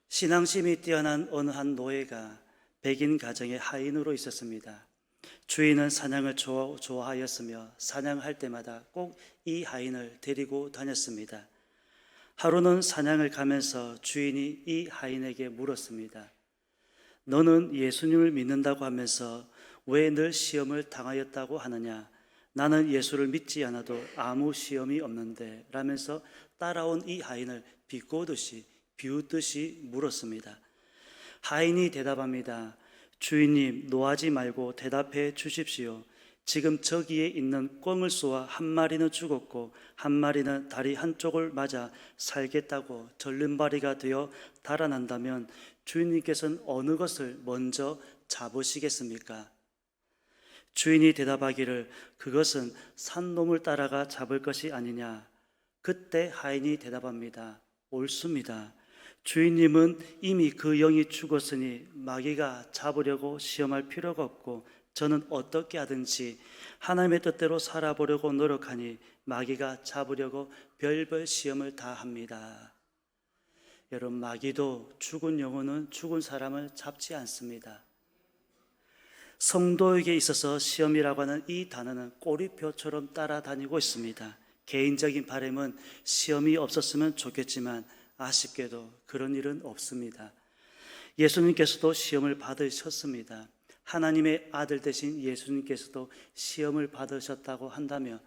신앙심이 뛰어난 어느 한 노예가 백인 가정의 하인으로 있었습니다. 주인은 사냥을 좋아하였으며 사냥할 때마다 꼭 이 하인을 데리고 다녔습니다. 하루는 사냥을 가면서 주인이 이 하인에게 물었습니다. 너는 예수님을 믿는다고 하면서 왜 늘 시험을 당하였다고 하느냐? 나는 예수를 믿지 않아도 아무 시험이 없는데 라면서 따라온 이 하인을 비웃듯이 물었습니다. 하인이 대답합니다. 주인님, 노하지 말고 대답해 주십시오. 지금 저기에 있는 꿩을 쏘아 한 마리는 죽었고 한 마리는 다리 한쪽을 맞아 살겠다고 절름발이가 되어 달아난다면 주인님께서는 어느 것을 먼저 잡으시겠습니까? 주인이 대답하기를 그것은 산놈을 따라가 잡을 것이 아니냐. 그때 하인이 대답합니다. 옳습니다. 주인님은 이미 그 영이 죽었으니 마귀가 잡으려고 시험할 필요가 없고 저는 어떻게 하든지 하나님의 뜻대로 살아보려고 노력하니 마귀가 잡으려고 별별 시험을 다 합니다. 여러분, 마귀도 죽은 영혼은 죽은 사람을 잡지 않습니다. 성도에게 있어서 시험이라고 하는 이 단어는 꼬리표처럼 따라다니고 있습니다. 개인적인 바람은 시험이 없었으면 좋겠지만 아쉽게도 그런 일은 없습니다. 예수님께서도 시험을 받으셨습니다. 하나님의 아들 되신 예수님께서도 시험을 받으셨다고 한다면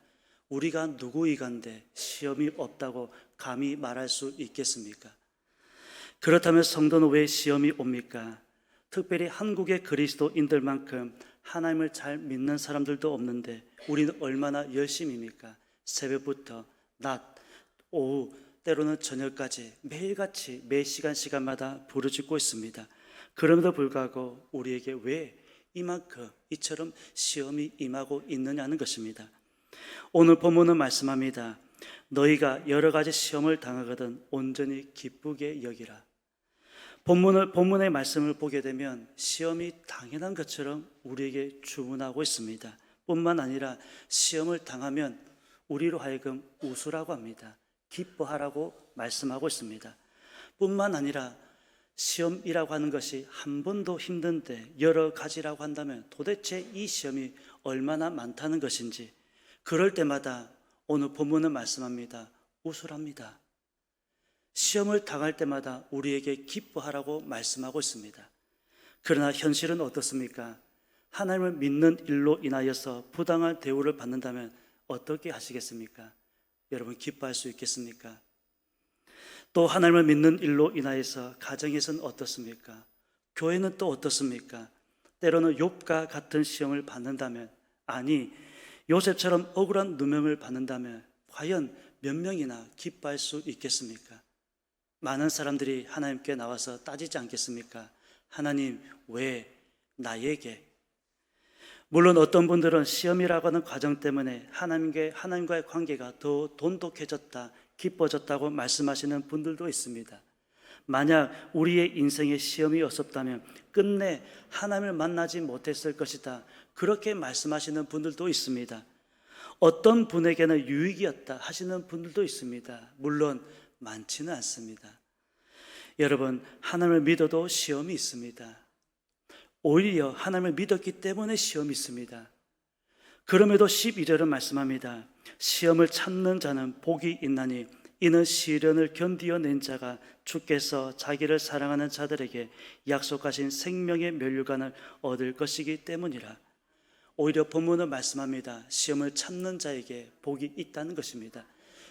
우리가 누구이간데 시험이 없다고 감히 말할 수 있겠습니까? 그렇다면 성도는 왜 시험이 옵니까? 특별히 한국의 그리스도인들만큼 하나님을 잘 믿는 사람들도 없는데 우리는 얼마나 열심입니까? 새벽부터 낮, 오후, 때로는 저녁까지 매일같이 매 시간마다 부르짖고 있습니다. 그럼에도 불구하고 우리에게 왜 이처럼 시험이 임하고 있느냐는 것입니다. 오늘 본문은 말씀합니다. 너희가 여러 가지 시험을 당하거든 온전히 기쁘게 여기라. 본문의 말씀을 보게 되면 시험이 당연한 것처럼 우리에게 주문하고 있습니다. 뿐만 아니라 시험을 당하면 우리로 하여금 웃으라고 합니다. 기뻐하라고 말씀하고 있습니다. 뿐만 아니라 시험이라고 하는 것이 한 번도 힘든데 여러 가지라고 한다면 도대체 이 시험이 얼마나 많다는 것인지 그럴 때마다 오늘 본문은 말씀합니다. 웃으랍니다. 시험을 당할 때마다 우리에게 기뻐하라고 말씀하고 있습니다. 그러나 현실은 어떻습니까? 하나님을 믿는 일로 인하여서 부당한 대우를 받는다면 어떻게 하시겠습니까? 여러분 기뻐할 수 있겠습니까? 또 하나님을 믿는 일로 인하여서 가정에서는 어떻습니까? 교회는 또 어떻습니까? 때로는 욥과 같은 시험을 받는다면, 아니 요셉처럼 억울한 누명을 받는다면 과연 몇 명이나 기뻐할 수 있겠습니까? 많은 사람들이 하나님께 나와서 따지지 않겠습니까? 하나님 왜 나에게? 물론 어떤 분들은 시험이라고 하는 과정 때문에 하나님과의 관계가 더 돈독해졌다, 기뻐졌다고 말씀하시는 분들도 있습니다. 만약 우리의 인생에 시험이 없었다면 끝내 하나님을 만나지 못했을 것이다, 그렇게 말씀하시는 분들도 있습니다. 어떤 분에게는 유익이었다 하시는 분들도 있습니다. 물론 많지는 않습니다. 여러분, 하나님을 믿어도 시험이 있습니다. 오히려 하나님을 믿었기 때문에 시험이 있습니다. 그럼에도 12절은 말씀합니다. 시험을 참는 자는 복이 있나니 이는 시련을 견디어낸 자가 주께서 자기를 사랑하는 자들에게 약속하신 생명의 면류관을 얻을 것이기 때문이라. 오히려 본문은 말씀합니다. 시험을 참는 자에게 복이 있다는 것입니다.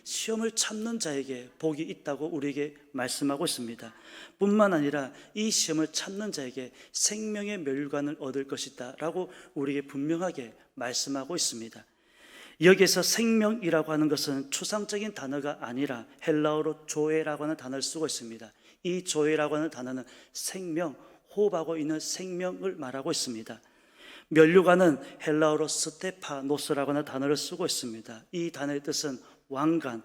시험을 참는 자에게 복이 있다고 우리에게 말씀하고 있습니다. 뿐만 아니라 이 시험을 참는 자에게 생명의 멸관을 얻을 것이다 라고 우리에게 분명하게 말씀하고 있습니다. 여기에서 생명이라고 하는 것은 추상적인 단어가 아니라 헬라어로 조에라고 하는 단어를 쓰고 있습니다. 이 조에라고 하는 단어는 생명, 호흡하고 있는 생명을 말하고 있습니다. 면류관은 헬라어로 스테파노스라고 하는 단어를 쓰고 있습니다. 이 단어의 뜻은 왕관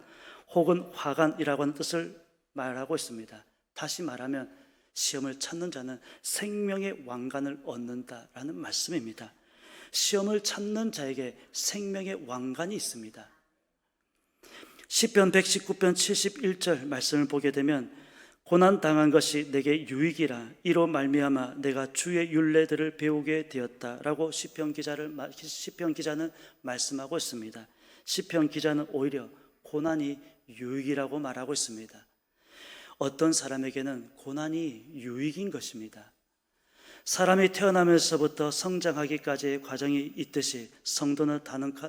혹은 화관이라고 하는 뜻을 말하고 있습니다. 다시 말하면 시험을 찾는 자는 생명의 왕관을 얻는다라는 말씀입니다. 시험을 참는 자에게 생명의 왕관이 있습니다. 시편 119편 71절 말씀을 보게 되면 고난 당한 것이 내게 유익이라 이로 말미암아 내가 주의 율례들을 배우게 되었다라고 시편 기자는 말씀하고 있습니다. 시편 기자는 오히려 고난이 유익이라고 말하고 있습니다. 어떤 사람에게는 고난이 유익인 것입니다. 사람이 태어나면서부터 성장하기까지의 과정이 있듯이 성도는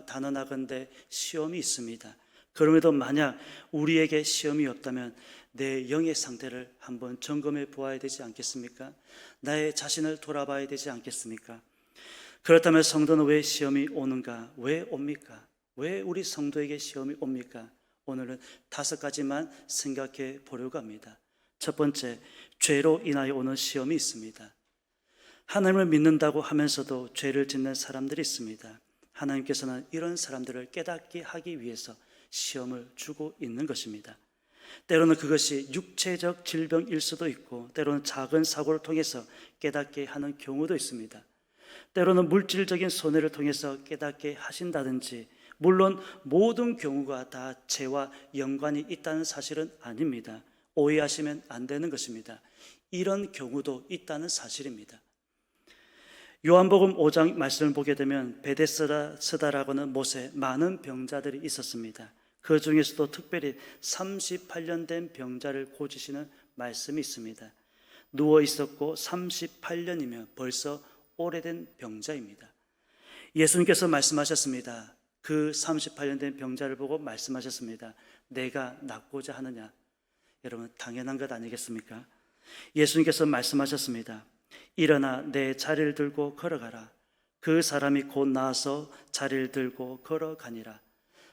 단언하건대 시험이 있습니다. 그럼에도 만약 우리에게 시험이 없다면 내 영의 상태를 한번 점검해 보아야 되지 않겠습니까? 나의 자신을 돌아봐야 되지 않겠습니까? 그렇다면 성도는 왜 시험이 오는가? 왜 옵니까? 왜 우리 성도에게 시험이 옵니까? 오늘은 5가지만 생각해 보려고 합니다. 첫 번째, 죄로 인하여 오는 시험이 있습니다. 하나님을 믿는다고 하면서도 죄를 짓는 사람들이 있습니다. 하나님께서는 이런 사람들을 깨닫게 하기 위해서 시험을 주고 있는 것입니다. 때로는 그것이 육체적 질병일 수도 있고, 때로는 작은 사고를 통해서 깨닫게 하는 경우도 있습니다. 때로는 물질적인 손해를 통해서 깨닫게 하신다든지, 물론 모든 경우가 다 죄와 연관이 있다는 사실은 아닙니다. 오해하시면 안 되는 것입니다. 이런 경우도 있다는 사실입니다. 요한복음 5장 말씀을 보게 되면 베데스다라고 하는 못에 많은 병자들이 있었습니다. 그 중에서도 특별히 38년 된 병자를 고치시는 말씀이 있습니다. 누워 있었고 38년이면 벌써 오래된 병자입니다. 예수님께서 말씀하셨습니다. 그 38년 된 병자를 보고 말씀하셨습니다. 내가 낫고자 하느냐? 여러분, 당연한 것 아니겠습니까? 예수님께서 말씀하셨습니다. 일어나 내 자리를 들고 걸어가라. 그 사람이 곧 나아서 자리를 들고 걸어가니라.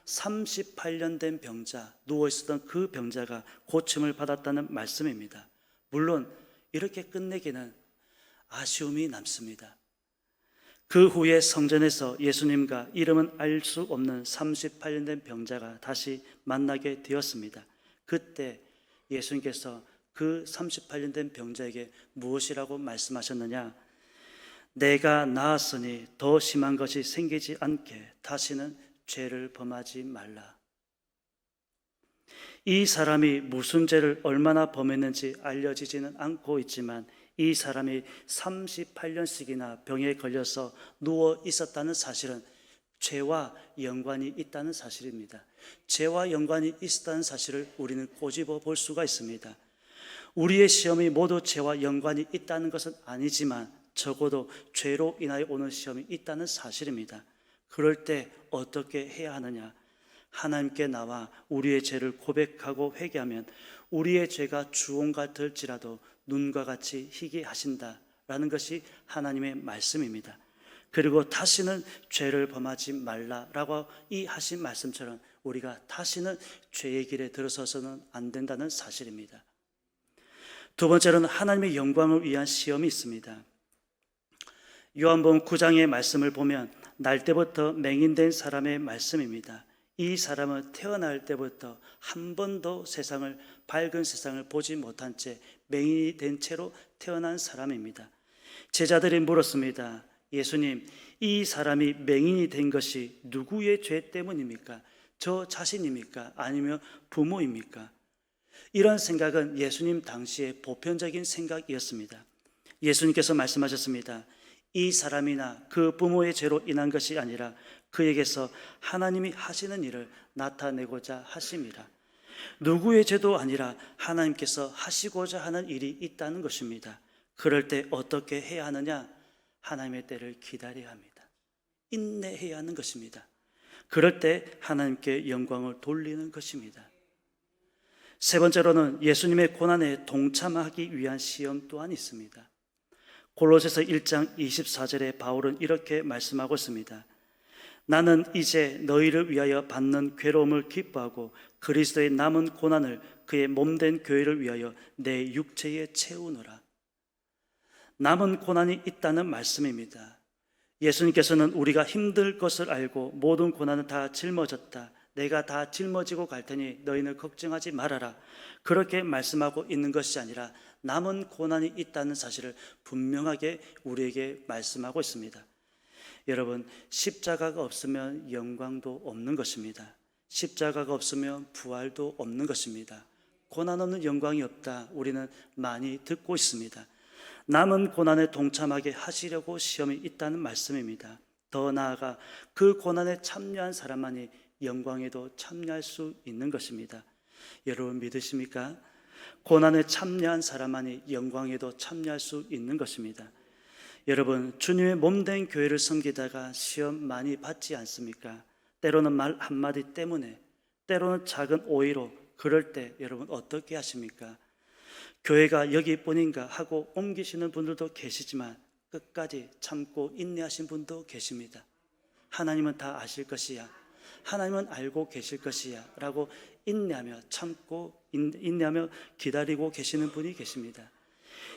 38년 된 병자, 누워있었던 그 병자가 고침을 받았다는 말씀입니다. 물론 이렇게 끝내기는 아쉬움이 남습니다. 그 후에 성전에서 예수님과 이름은 알 수 없는 38년 된 병자가 다시 만나게 되었습니다. 그때 예수님께서 그 38년 된 병자에게 무엇이라고 말씀하셨느냐? 내가 나았으니 더 심한 것이 생기지 않게 다시는 죄를 범하지 말라. 이 사람이 무슨 죄를 얼마나 범했는지 알려지지는 않고 있지만 이 사람이 38년씩이나 병에 걸려서 누워 있었다는 사실은 죄와 연관이 있다는 사실입니다. 죄와 연관이 있다는 사실을 우리는 꼬집어 볼 수가 있습니다. 우리의 시험이 모두 죄와 연관이 있다는 것은 아니지만 적어도 죄로 인하여 오는 시험이 있다는 사실입니다. 그럴 때 어떻게 해야 하느냐? 하나님께 나와 우리의 죄를 고백하고 회개하면 우리의 죄가 주홍 같을지라도 눈과 같이 희게 하신다라는 것이 하나님의 말씀입니다. 그리고 다시는 죄를 범하지 말라라고 이 하신 말씀처럼 우리가 다시는 죄의 길에 들어서서는 안 된다는 사실입니다. 두 번째로는 하나님의 영광을 위한 시험이 있습니다. 요한복음 9장의 말씀을 보면 날 때부터 맹인된 사람의 말씀입니다. 이 사람은 태어날 때부터 한 번도 밝은 세상을 보지 못한 채 맹인이 된 채로 태어난 사람입니다. 제자들이 물었습니다. 예수님, 이 사람이 맹인이 된 것이 누구의 죄 때문입니까? 저 자신입니까? 아니면 부모입니까? 이런 생각은 예수님 당시의 보편적인 생각이었습니다. 예수님께서 말씀하셨습니다. 이 사람이나 그 부모의 죄로 인한 것이 아니라 그에게서 하나님이 하시는 일을 나타내고자 하심이라. 누구의 죄도 아니라 하나님께서 하시고자 하는 일이 있다는 것입니다. 그럴 때 어떻게 해야 하느냐? 하나님의 때를 기다려야 합니다. 인내해야 하는 것입니다. 그럴 때 하나님께 영광을 돌리는 것입니다. 세 번째로는 예수님의 고난에 동참하기 위한 시험 또한 있습니다. 골로새서 1장 24절에 바울은 이렇게 말씀하고 있습니다. 나는 이제 너희를 위하여 받는 괴로움을 기뻐하고 그리스도의 남은 고난을 그의 몸된 교회를 위하여 내 육체에 채우노라. 남은 고난이 있다는 말씀입니다. 예수님께서는 우리가 힘들 것을 알고 모든 고난은 다 짊어졌다. 내가 다 짊어지고 갈 테니 너희는 걱정하지 말아라. 그렇게 말씀하고 있는 것이 아니라 남은 고난이 있다는 사실을 분명하게 우리에게 말씀하고 있습니다. 여러분, 십자가가 없으면 영광도 없는 것입니다. 십자가가 없으면 부활도 없는 것입니다. 고난 없는 영광이 없다, 우리는 많이 듣고 있습니다. 남은 고난에 동참하게 하시려고 시험이 있다는 말씀입니다. 더 나아가 그 고난에 참여한 사람만이 영광에도 참여할 수 있는 것입니다. 여러분 믿으십니까? 고난에 참여한 사람만이 영광에도 참여할 수 있는 것입니다. 여러분, 주님의 몸된 교회를 섬기다가 시험 많이 받지 않습니까? 때로는 말 한마디 때문에, 때로는 작은 오해로, 그럴 때 여러분 어떻게 하십니까? 교회가 여기뿐인가 하고 옮기시는 분들도 계시지만 끝까지 참고 인내하신 분도 계십니다. 하나님은 다 아실 것이야, 하나님은 알고 계실 것이야 라고 인내하며 참고 인내하며 기다리고 계시는 분이 계십니다.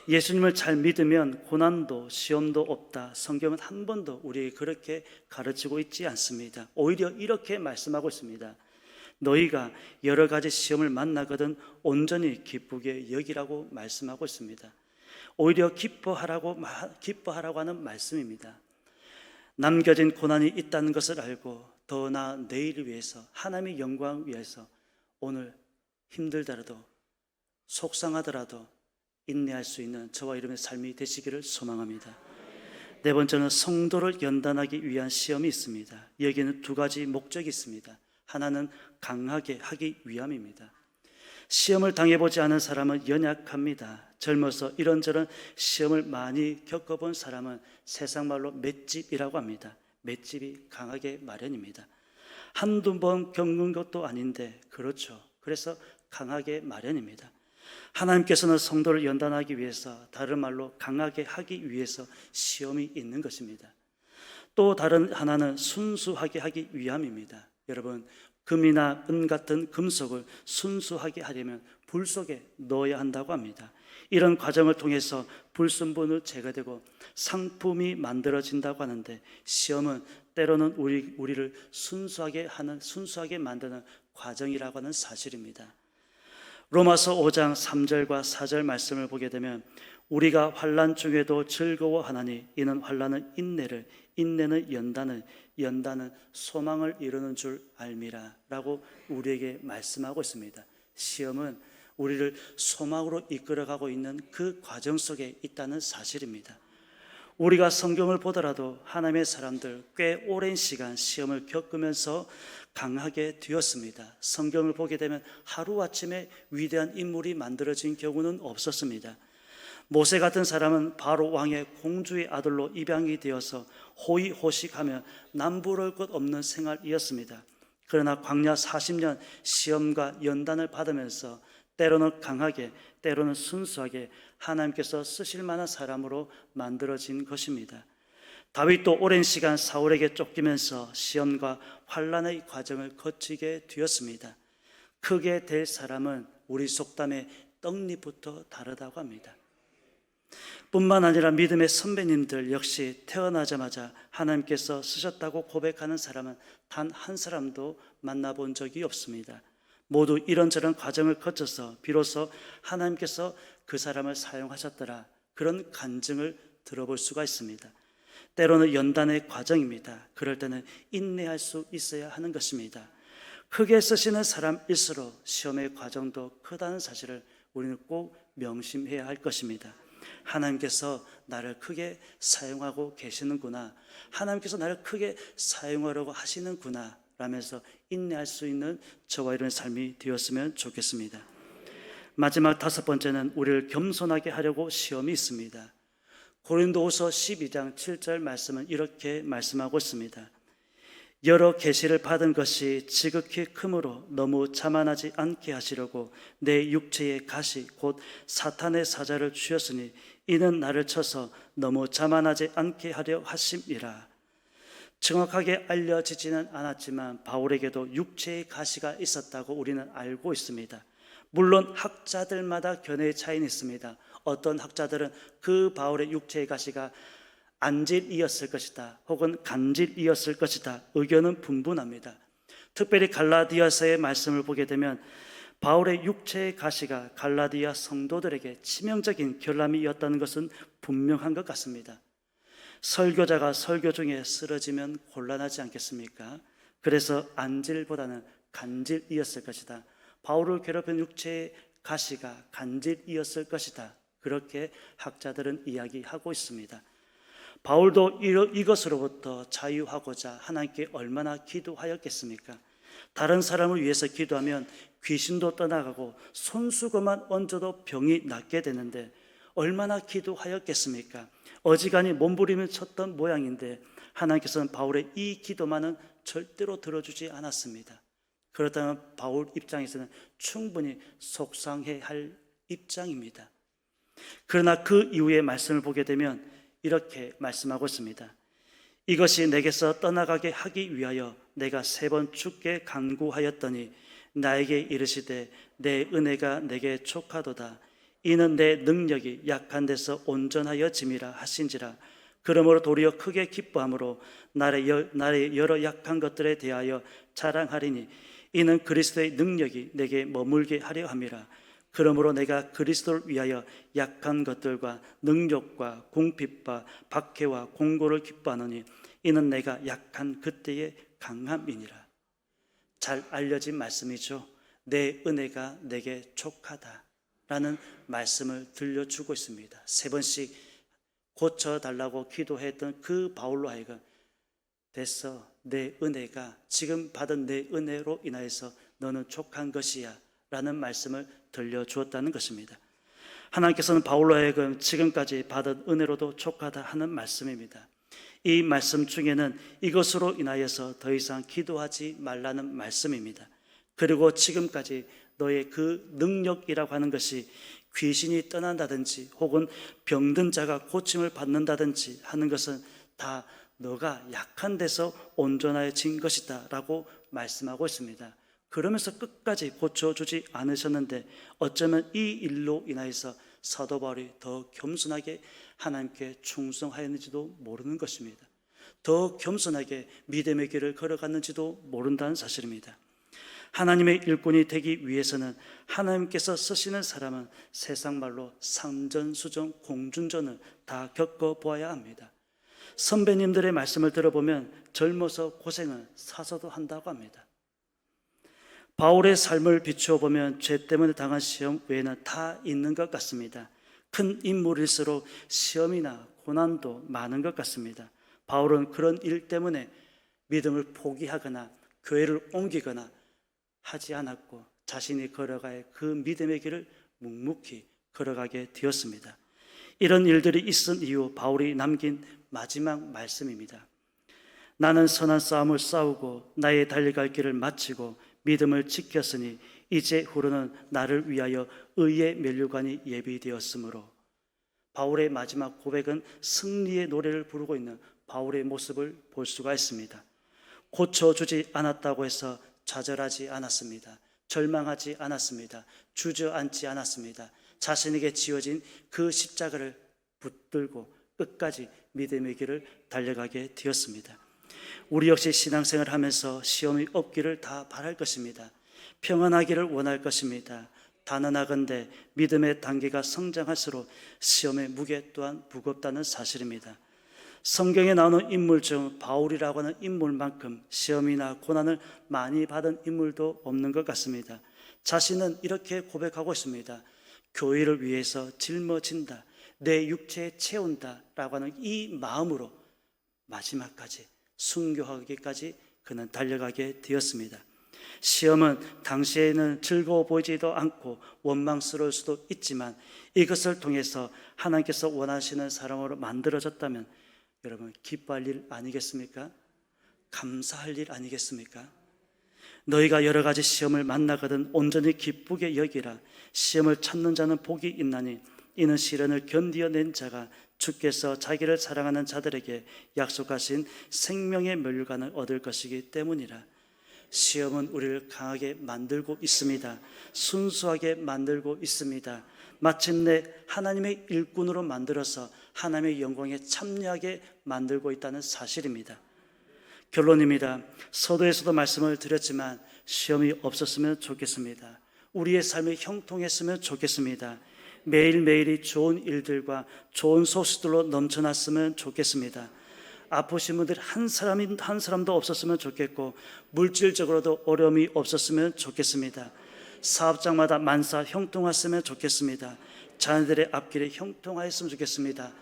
예수님을 잘 믿으면 고난도 시험도 없다, 성경은 한 번도 우리에게 그렇게 가르치고 있지 않습니다. 오히려 이렇게 말씀하고 있습니다. 너희가 여러 가지 시험을 만나거든 온전히 기쁘게 여기라고 말씀하고 있습니다. 오히려 기뻐하라고 하는 말씀입니다. 남겨진 고난이 있다는 것을 알고 더 나아 내일을 위해서, 하나님의 영광을 위해서 오늘 힘들더라도 속상하더라도 인내할 수 있는 저와 여러분의 삶이 되시기를 소망합니다. 네 번째는 성도를 연단하기 위한 시험이 있습니다. 여기에는 두 가지 목적이 있습니다. 하나는 강하게 하기 위함입니다. 시험을 당해보지 않은 사람은 연약합니다. 젊어서 이런저런 시험을 많이 겪어본 사람은 세상 말로 맷집이라고 합니다. 맷집이 강하게 마련입니다. 한두 번 겪는 것도 아닌데, 그렇죠. 그래서 강하게 마련입니다. 하나님께서는 성도를 연단하기 위해서, 다른 말로 강하게 하기 위해서 시험이 있는 것입니다. 또 다른 하나는 순수하게 하기 위함입니다. 여러분, 금이나 은 같은 금속을 순수하게 하려면 불 속에 넣어야 한다고 합니다. 이런 과정을 통해서 불순물은 제거되고 상품이 만들어진다고 하는데, 시험은 때로는 우리를 순수하게 만드는 과정이라고 하는 사실입니다. 로마서 5장 3절과 4절 말씀을 보게 되면, 우리가 환난 중에도 즐거워하나니 이는 환난은 인내를, 인내는 연단을, 연단은 소망을 이루는 줄 알미라 라고 우리에게 말씀하고 있습니다. 시험은 우리를 소망으로 이끌어가고 있는 그 과정 속에 있다는 사실입니다. 우리가 성경을 보더라도 하나님의 사람들 꽤 오랜 시간 시험을 겪으면서 강하게 되었습니다. 성경을 보게 되면 하루아침에 위대한 인물이 만들어진 경우는 없었습니다. 모세 같은 사람은 바로 왕의 공주의 아들로 입양이 되어서 호의호식하며 남부러울 것 없는 생활이었습니다. 그러나 광야 40년 시험과 연단을 받으면서 때로는 강하게, 때로는 순수하게 하나님께서 쓰실 만한 사람으로 만들어진 것입니다. 다윗도 오랜 시간 사울에게 쫓기면서 시험과 환난의 과정을 거치게 되었습니다. 크게 될 사람은 우리 속담의 떡잎부터 다르다고 합니다. 뿐만 아니라 믿음의 선배님들 역시 태어나자마자 하나님께서 쓰셨다고 고백하는 사람은 단 한 사람도 만나본 적이 없습니다. 모두 이런저런 과정을 거쳐서 비로소 하나님께서 그 사람을 사용하셨더라, 그런 간증을 들어볼 수가 있습니다. 때로는 연단의 과정입니다. 그럴 때는 인내할 수 있어야 하는 것입니다. 크게 쓰시는 사람일수록 시험의 과정도 크다는 사실을 우리는 꼭 명심해야 할 것입니다. 하나님께서 나를 크게 사용하고 계시는구나, 하나님께서 나를 크게 사용하려고 하시는구나 라면서 인내할 수 있는 저와 이런 삶이 되었으면 좋겠습니다. 마지막 다섯 번째는 우리를 겸손하게 하려고 시험이 있습니다. 고린도후서 12장 7절 말씀은 이렇게 말씀하고 있습니다. 여러 계시를 받은 것이 지극히 크므로 너무 자만하지 않게 하시려고 내 육체의 가시 곧 사탄의 사자를 주셨으니 이는 나를 쳐서 너무 자만하지 않게 하려 하심이라. 정확하게 알려지지는 않았지만 바울에게도 육체의 가시가 있었다고 우리는 알고 있습니다. 물론 학자들마다 견해의 차이는 있습니다. 어떤 학자들은 그 바울의 육체의 가시가 안질이었을 것이다, 혹은 간질이었을 것이다, 의견은 분분합니다. 특별히 갈라디아서의 말씀을 보게 되면 바울의 육체의 가시가 갈라디아 성도들에게 치명적인 결함이었다는 것은 분명한 것 같습니다. 설교자가 설교 중에 쓰러지면 곤란하지 않겠습니까? 그래서 안질보다는 간질이었을 것이다. 바울을 괴롭힌 육체의 가시가 간질이었을 것이다. 그렇게 학자들은 이야기하고 있습니다. 바울도 이것으로부터 자유하고자 하나님께 얼마나 기도하였겠습니까? 다른 사람을 위해서 기도하면 귀신도 떠나가고 손수건만 얹어도 병이 낫게 되는데 얼마나 기도하였겠습니까? 어지간히 몸부림을 쳤던 모양인데 하나님께서는 바울의 이 기도만은 절대로 들어주지 않았습니다. 그렇다면 바울 입장에서는 충분히 속상해야 할 입장입니다. 그러나 그 이후의 말씀을 보게 되면 이렇게 말씀하고 있습니다. 이것이 내게서 떠나가게 하기 위하여 내가 3번 주께 간구하였더니 나에게 이르시되 내 은혜가 내게 족하도다. 이는 내 능력이 약한 데서 온전하여 짐이라 하신지라. 그러므로 도리어 크게 기뻐함으로 나의 여러 약한 것들에 대하여 자랑하리니 이는 그리스도의 능력이 내게 머물게 하려 함이라. 그러므로 내가 그리스도를 위하여 약한 것들과 능력과 궁핍과 박해와 공고를 기뻐하노니 이는 내가 약한 그때의 강함이니라. 잘 알려진 말씀이죠. 내 은혜가 내게 족하다 라는 말씀을 들려주고 있습니다. 3번씩 고쳐달라고 기도했던 그 바울로 하여금 됐어, 내 은혜가 지금 받은 내 은혜로 인하여서 너는 족한 것이야 라는 말씀을 들려주었다는 것입니다. 하나님께서는 바울로 하여금 지금까지 받은 은혜로도 족하다 하는 말씀입니다. 이 말씀 중에는 이것으로 인하여서 더 이상 기도하지 말라는 말씀입니다. 그리고 지금까지 너의 그 능력이라고 하는 것이 귀신이 떠난다든지 혹은 병든 자가 고침을 받는다든지 하는 것은 다 너가 약한 데서 온전해진 것이다 라고 말씀하고 있습니다. 그러면서 끝까지 고쳐주지 않으셨는데 어쩌면 이 일로 인하여서 사도 바울이 더 겸손하게 하나님께 충성하였는지도 모르는 것입니다. 더 겸손하게 믿음의 길을 걸어갔는지도 모른다는 사실입니다. 하나님의 일꾼이 되기 위해서는 하나님께서 쓰시는 사람은 세상 말로 상전수전 공준전을 다 겪어보아야 합니다. 선배님들의 말씀을 들어보면 젊어서 고생을 사서도 한다고 합니다. 바울의 삶을 비추어 보면 죄 때문에 당한 시험 외에는 다 있는 것 같습니다. 큰 인물일수록 시험이나 고난도 많은 것 같습니다. 바울은 그런 일 때문에 믿음을 포기하거나 교회를 옮기거나 하지 않았고 자신이 걸어갈 그 믿음의 길을 묵묵히 걸어가게 되었습니다. 이런 일들이 있은 이후 바울이 남긴 마지막 말씀입니다. 나는 선한 싸움을 싸우고 나의 달려갈 길을 마치고 믿음을 지켰으니 이제 후로는 나를 위하여 의의 면류관이 예비되었으므로. 바울의 마지막 고백은 승리의 노래를 부르고 있는 바울의 모습을 볼 수가 있습니다. 고쳐주지 않았다고 해서 좌절하지 않았습니다. 절망하지 않았습니다. 주저앉지 않았습니다. 자신에게 지어진 그 십자가를 붙들고 끝까지 믿음의 길을 달려가게 되었습니다. 우리 역시 신앙생활을 하면서 시험이 없기를 다 바랄 것입니다. 평안하기를 원할 것입니다. 단언하건대 믿음의 단계가 성장할수록 시험의 무게 또한 무겁다는 사실입니다. 성경에 나오는 인물 중 바울이라고 하는 인물만큼 시험이나 고난을 많이 받은 인물도 없는 것 같습니다. 자신은 이렇게 고백하고 있습니다. 교회를 위해서 짊어진다, 내 육체에 채운다 라고 하는 이 마음으로 마지막까지 순교하기까지 그는 달려가게 되었습니다. 시험은 당시에는 즐거워 보이지도 않고 원망스러울 수도 있지만 이것을 통해서 하나님께서 원하시는 사람으로 만들어졌다면 여러분 기뻐할 일 아니겠습니까? 감사할 일 아니겠습니까? 너희가 여러 가지 시험을 만나거든 온전히 기쁘게 여기라. 시험을 참는 자는 복이 있나니 이는 시련을 견디어낸 자가 주께서 자기를 사랑하는 자들에게 약속하신 생명의 멸류관을 얻을 것이기 때문이라. 시험은 우리를 강하게 만들고 있습니다. 순수하게 만들고 있습니다. 마침내 하나님의 일꾼으로 만들어서 하나님의 영광에 참여하게 만들고 있다는 사실입니다. 결론입니다. 서두에서도 말씀을 드렸지만 시험이 없었으면 좋겠습니다. 우리의 삶이 형통했으면 좋겠습니다. 매일매일이 좋은 일들과 좋은 소식들로 넘쳐났으면 좋겠습니다. 아프신 분들 한 사람도 없었으면 좋겠고, 물질적으로도 어려움이 없었으면 좋겠습니다. 사업장마다 만사 형통했으면 좋겠습니다. 자녀들의 앞길이 형통하였으면 좋겠습니다.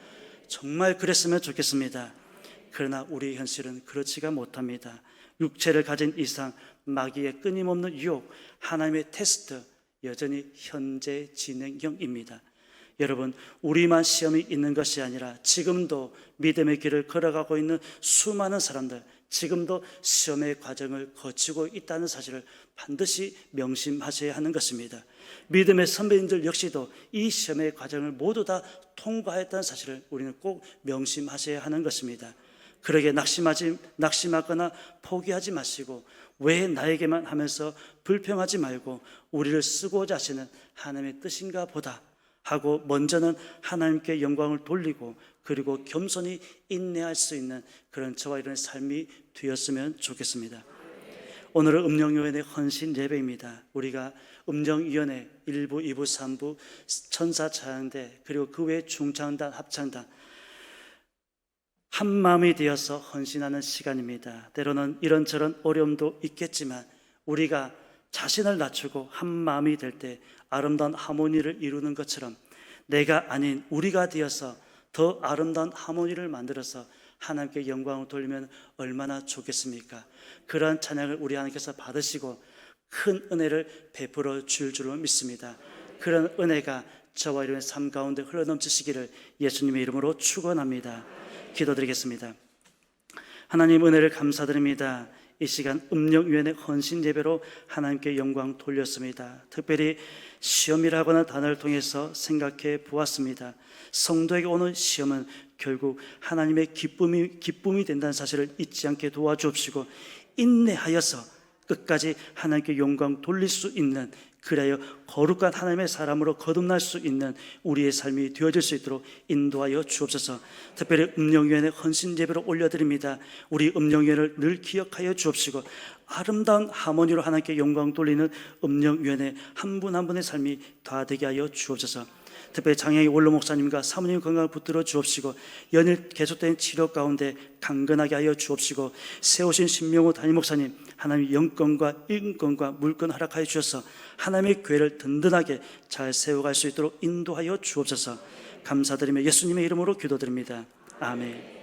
정말 그랬으면 좋겠습니다. 그러나 우리의 현실은 그렇지가 못합니다. 육체를 가진 이상 마귀의 끊임없는 유혹, 하나님의 테스트, 여전히 현재 진행형입니다. 여러분, 우리만 시험이 있는 것이 아니라 지금도 믿음의 길을 걸어가고 있는 수많은 사람들, 지금도 시험의 과정을 거치고 있다는 사실을 반드시 명심하셔야 하는 것입니다. 믿음의 선배님들 역시도 이 시험의 과정을 모두 다 통과했다는 사실을 우리는 꼭 명심하셔야 하는 것입니다. 그러게 낙심하거나 포기하지 마시고, 왜 나에게만 하면서 불평하지 말고 우리를 쓰고자 하시는 하나님의 뜻인가 보다 하고 먼저는 하나님께 영광을 돌리고, 그리고 겸손히 인내할 수 있는 그런 저와 여러분의 삶이 되었으면 좋겠습니다. 오늘은 음령위원회 헌신 예배입니다. 우리가 음령위원회 1부, 2부, 3부, 천사찬양대, 그리고 그 외 중창단, 합창단 한 마음이 되어서 헌신하는 시간입니다. 때로는 이런저런 어려움도 있겠지만 우리가 자신을 낮추고 한 마음이 될 때 아름다운 하모니를 이루는 것처럼 내가 아닌 우리가 되어서 더 아름다운 하모니를 만들어서 하나님께 영광을 돌리면 얼마나 좋겠습니까? 그러한 찬양을 우리 하나님께서 받으시고 큰 은혜를 베풀어 줄 줄로 믿습니다. 그런 은혜가 저와 여러분의 삶 가운데 흘러넘치시기를 예수님의 이름으로 축원합니다. 기도드리겠습니다. 하나님, 은혜를 감사드립니다. 이 시간 음령위원회 헌신 예배로 하나님께 영광 돌렸습니다. 특별히 시험이라고 하는 단어를 통해서 생각해 보았습니다. 성도에게 오는 시험은 결국 하나님의 기쁨이 된다는 사실을 잊지 않게 도와주옵시고, 인내하여서 끝까지 하나님께 영광 돌릴 수 있는, 그래야 거룩한 하나님의 사람으로 거듭날 수 있는 우리의 삶이 되어질 수 있도록 인도하여 주옵소서. 특별히 음령위원회 헌신 예배로 올려드립니다. 우리 음령위원회를 늘 기억하여 주옵시고, 아름다운 하모니로 하나님께 영광 돌리는 음령위원회 한 분 한 분의 삶이 다 되게 하여 주옵소서. 특별히 장영희 원로 목사님과 사모님 건강을 붙들어 주옵시고, 연일 계속된 치료 가운데 강건하게 하여 주옵시고, 세우신 신명호 담임 목사님 하나님 영권과 인권과 물권 허락하여 주셔서 하나님의 교회를 든든하게 잘 세워갈 수 있도록 인도하여 주옵소서. 감사드리며 예수님의 이름으로 기도드립니다. 아멘.